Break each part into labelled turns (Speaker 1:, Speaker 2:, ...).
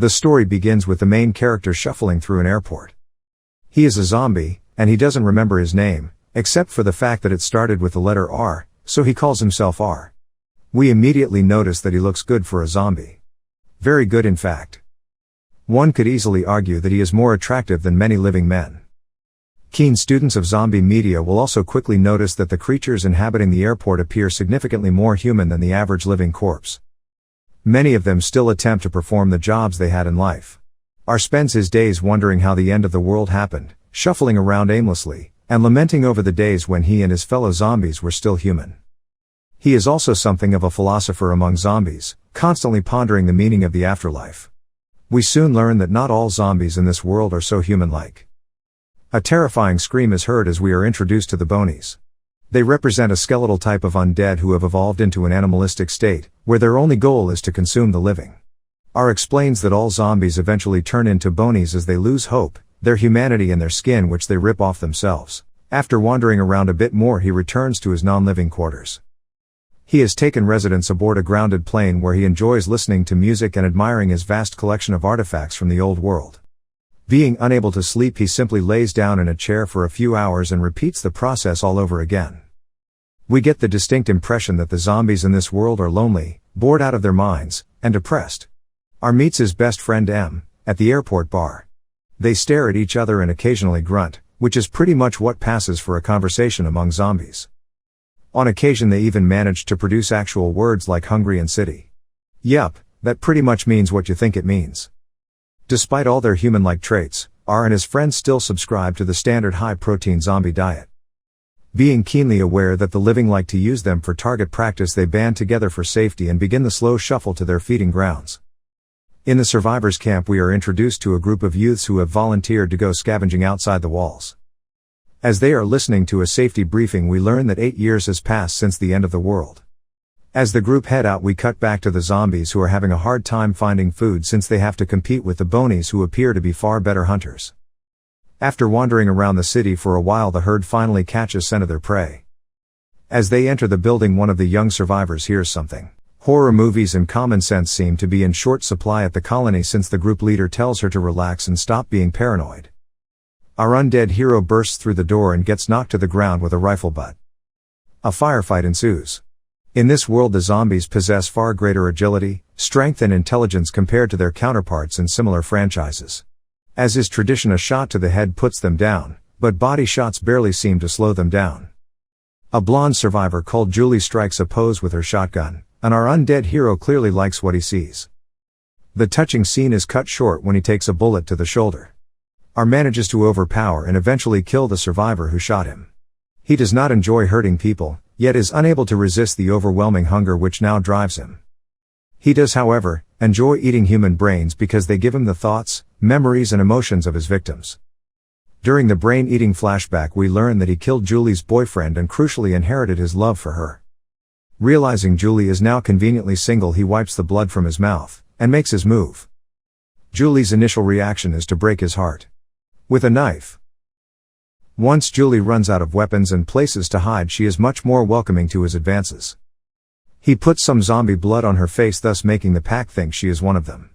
Speaker 1: The story begins with the main character shuffling through an airport. He is a zombie, and he doesn't remember his name, except for the fact that it started with the letter R, so he calls himself R. We immediately notice that he looks good for a zombie. Very good, in fact. One could easily argue that he is more attractive than many living men. Keen students of zombie media will also quickly notice that the creatures inhabiting the airport appear significantly more human than the average living corpse. Many of them still attempt to perform the jobs they had in life. R spends his days wondering how the end of the world happened, shuffling around aimlessly, and lamenting over the days when he and his fellow zombies were still human. He is also something of a philosopher among zombies, constantly pondering the meaning of the afterlife. We soon learn that not all zombies in this world are so human-like. A terrifying scream is heard as we are introduced to the Bonies. They represent a skeletal type of undead who have evolved into an animalistic state, where their only goal is to consume the living. R explains that all zombies eventually turn into Bonies as they lose hope, their humanity and their skin which they rip off themselves. After wandering around a bit more, he returns to his non-living quarters. He has taken residence aboard a grounded plane where he enjoys listening to music and admiring his vast collection of artifacts from the old world. Being unable to sleep, he simply lays down in a chair for a few hours and repeats the process all over again. We get the distinct impression that the zombies in this world are lonely, bored out of their minds, and depressed. R meets his best friend M at the airport bar. They stare at each other and occasionally grunt, which is pretty much what passes for a conversation among zombies. On occasion they even manage to produce actual words like hungry and city. Yup, that pretty much means what you think it means. Despite all their human-like traits, R and his friends still subscribe to the standard high-protein zombie diet. Being keenly aware that the living like to use them for target practice, they band together for safety and begin the slow shuffle to their feeding grounds. In the survivors' camp we are introduced to a group of youths who have volunteered to go scavenging outside the walls. As they are listening to a safety briefing, we learn that 8 years has passed since the end of the world. As the group head out, we cut back to the zombies who are having a hard time finding food since they have to compete with the Bonies who appear to be far better hunters. After wandering around the city for a while, the herd finally catches scent of their prey. As they enter the building, one of the young survivors hears something. Horror movies and common sense seem to be in short supply at the colony since the group leader tells her to relax and stop being paranoid. Our undead hero bursts through the door and gets knocked to the ground with a rifle butt. A firefight ensues. In this world the zombies possess far greater agility, strength and intelligence compared to their counterparts in similar franchises. As is tradition, a shot to the head puts them down, but body shots barely seem to slow them down. A blonde survivor called Julie strikes a pose with her shotgun, and our undead hero clearly likes what he sees. The touching scene is cut short when he takes a bullet to the shoulder. R manages to overpower and eventually kill the survivor who shot him. He does not enjoy hurting people, yet is unable to resist the overwhelming hunger which now drives him. He does, however, enjoy eating human brains because they give him the thoughts, memories and emotions of his victims. During the brain-eating flashback we learn that he killed Julie's boyfriend and crucially inherited his love for her. Realizing Julie is now conveniently single, he wipes the blood from his mouth, and makes his move. Julie's initial reaction is to break his heart with a knife. Once Julie runs out of weapons and places to hide, she is much more welcoming to his advances. He puts some zombie blood on her face, thus making the pack think she is one of them.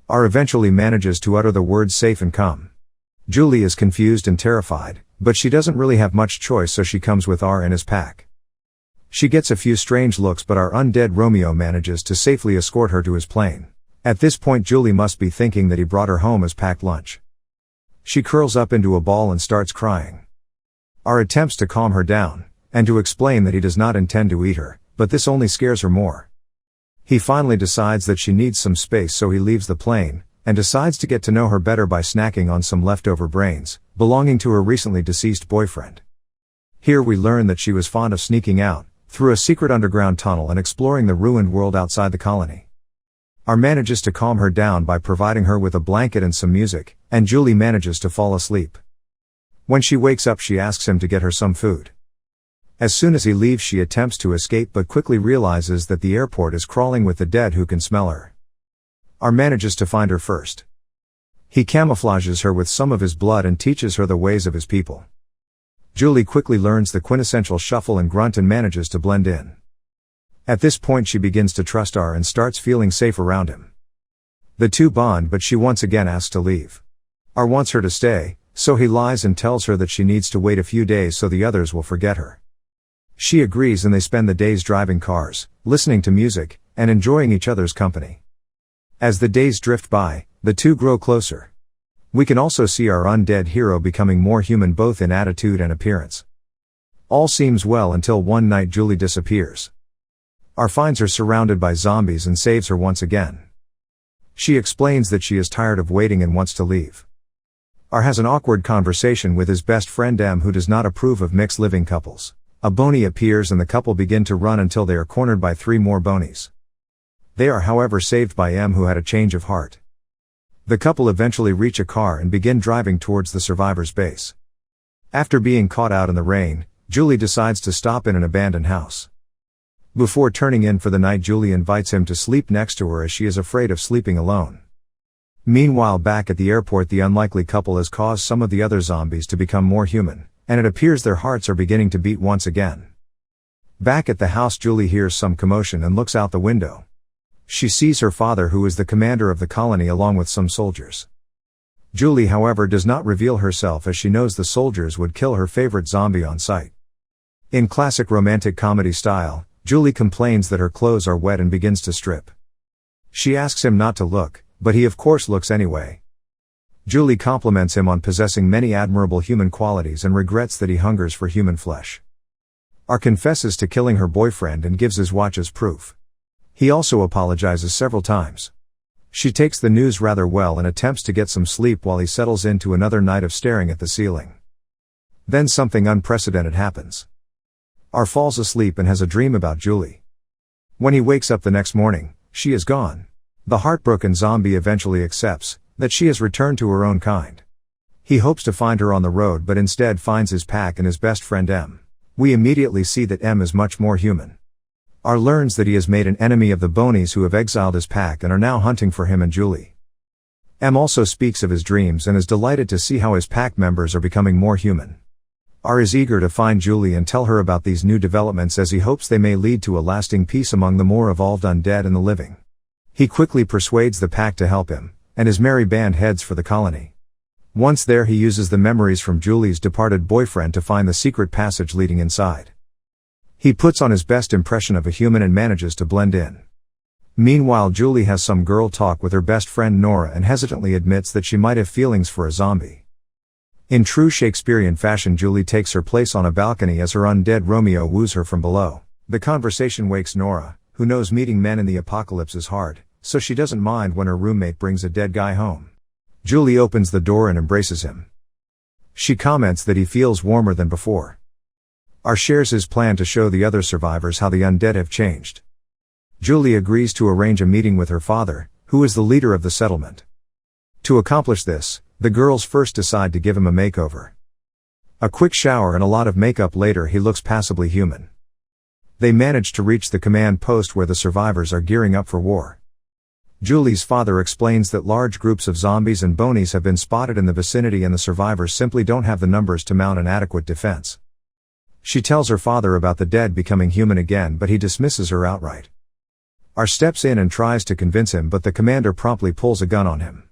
Speaker 1: R eventually manages to utter the words safe and come. Julie is confused and terrified, but she doesn't really have much choice, so she comes with R and his pack. She gets a few strange looks, but our undead Romeo manages to safely escort her to his plane. At this point Julie must be thinking that he brought her home as packed lunch. She curls up into a ball and starts crying. R attempts to calm her down, and to explain that he does not intend to eat her, but this only scares her more. He finally decides that she needs some space, so he leaves the plane, and decides to get to know her better by snacking on some leftover brains, belonging to her recently deceased boyfriend. Here we learn that she was fond of sneaking out, through a secret underground tunnel and exploring the ruined world outside the colony. R manages to calm her down by providing her with a blanket and some music, and Julie manages to fall asleep. When she wakes up she asks him to get her some food. As soon as he leaves she attempts to escape but quickly realizes that the airport is crawling with the dead who can smell her. R manages to find her first. He camouflages her with some of his blood and teaches her the ways of his people. Julie quickly learns the quintessential shuffle and grunt and manages to blend in. At this point she begins to trust R and starts feeling safe around him. The two bond, but she once again asks to leave. R wants her to stay, so he lies and tells her that she needs to wait a few days so the others will forget her. She agrees and they spend the days driving cars, listening to music, and enjoying each other's company. As the days drift by, the two grow closer. We can also see our undead hero becoming more human both in attitude and appearance. All seems well until one night Julie disappears. R finds her surrounded by zombies and saves her once again. She explains that she is tired of waiting and wants to leave. R has an awkward conversation with his best friend M, who does not approve of mixed living couples. A Boney appears and the couple begin to run until they are cornered by 3 more Bonies. They are however saved by M, who had a change of heart. The couple eventually reach a car and begin driving towards the survivors' base. After being caught out in the rain, Julie decides to stop in an abandoned house. Before turning in for the night, Julie invites him to sleep next to her as she is afraid of sleeping alone. Meanwhile, back at the airport, the unlikely couple has caused some of the other zombies to become more human, and it appears their hearts are beginning to beat once again. Back at the house, Julie hears some commotion and looks out the window. She sees her father, who is the commander of the colony, along with some soldiers. Julie, however, does not reveal herself as she knows the soldiers would kill her favorite zombie on sight. In classic romantic comedy style, Julie complains that her clothes are wet and begins to strip. She asks him not to look, but he of course looks anyway. Julie compliments him on possessing many admirable human qualities and regrets that he hungers for human flesh. R confesses to killing her boyfriend and gives his watch as proof. He also apologizes several times. She takes the news rather well and attempts to get some sleep while he settles into another night of staring at the ceiling. Then something unprecedented happens. R falls asleep and has a dream about Julie. When he wakes up the next morning, she is gone. The heartbroken zombie eventually accepts that she has returned to her own kind. He hopes to find her on the road, but instead finds his pack and his best friend M. We immediately see that M is much more human. R learns that he has made an enemy of the Bonies, who have exiled his pack and are now hunting for him and Julie. M also speaks of his dreams and is delighted to see how his pack members are becoming more human. R is eager to find Julie and tell her about these new developments, as he hopes they may lead to a lasting peace among the more evolved undead and the living. He quickly persuades the pack to help him, and his merry band heads for the colony. Once there, he uses the memories from Julie's departed boyfriend to find the secret passage leading inside. He puts on his best impression of a human and manages to blend in. Meanwhile, Julie has some girl talk with her best friend Nora and hesitantly admits that she might have feelings for a zombie. In true Shakespearean fashion, Julie takes her place on a balcony as her undead Romeo woos her from below. The conversation wakes Nora, who knows meeting men in the apocalypse is hard, so she doesn't mind when her roommate brings a dead guy home. Julie opens the door and embraces him. She comments that he feels warmer than before. R shares his plan to show the other survivors how the undead have changed. Julie agrees to arrange a meeting with her father, who is the leader of the settlement. To accomplish this, the girls first decide to give him a makeover. A quick shower and a lot of makeup later, he looks passably human. They manage to reach the command post where the survivors are gearing up for war. Julie's father explains that large groups of zombies and Bonies have been spotted in the vicinity and the survivors simply don't have the numbers to mount an adequate defense. She tells her father about the dead becoming human again, but he dismisses her outright. R steps in and tries to convince him, but the commander promptly pulls a gun on him.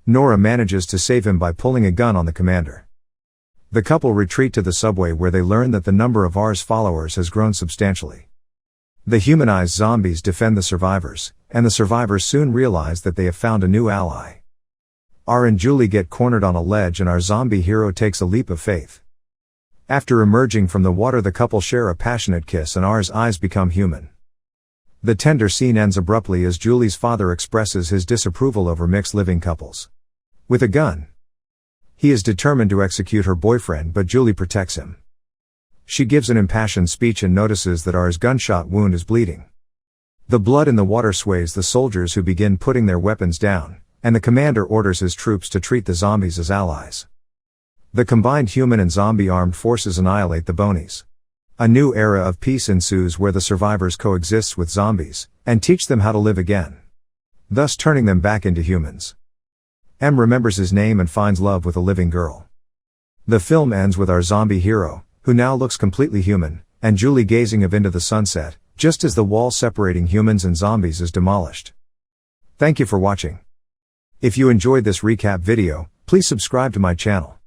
Speaker 1: Nora manages to save him by pulling a gun on the commander. The couple retreat to the subway, where they learn that the number of R's followers has grown substantially. The humanized zombies defend the survivors, and the survivors soon realize that they have found a new ally. R and Julie get cornered on a ledge and our zombie hero takes a leap of faith. After emerging from the water, the couple share a passionate kiss and R's eyes become human. The tender scene ends abruptly as Julie's father expresses his disapproval over mixed living couples. With a gun. He is determined to execute her boyfriend, but Julie protects him. She gives an impassioned speech and notices that R's gunshot wound is bleeding. The blood in the water sways the soldiers, who begin putting their weapons down, and the commander orders his troops to treat the zombies as allies. The combined human and zombie armed forces annihilate the Bonies. A new era of peace ensues where the survivors coexist with zombies, and teach them how to live again, thus turning them back into humans. M remembers his name and finds love with a living girl. The film ends with our zombie hero, who now looks completely human, and Julie gazing into the sunset, just as the wall separating humans and zombies is demolished. Thank you for watching. If you enjoyed this recap video, please subscribe to my channel.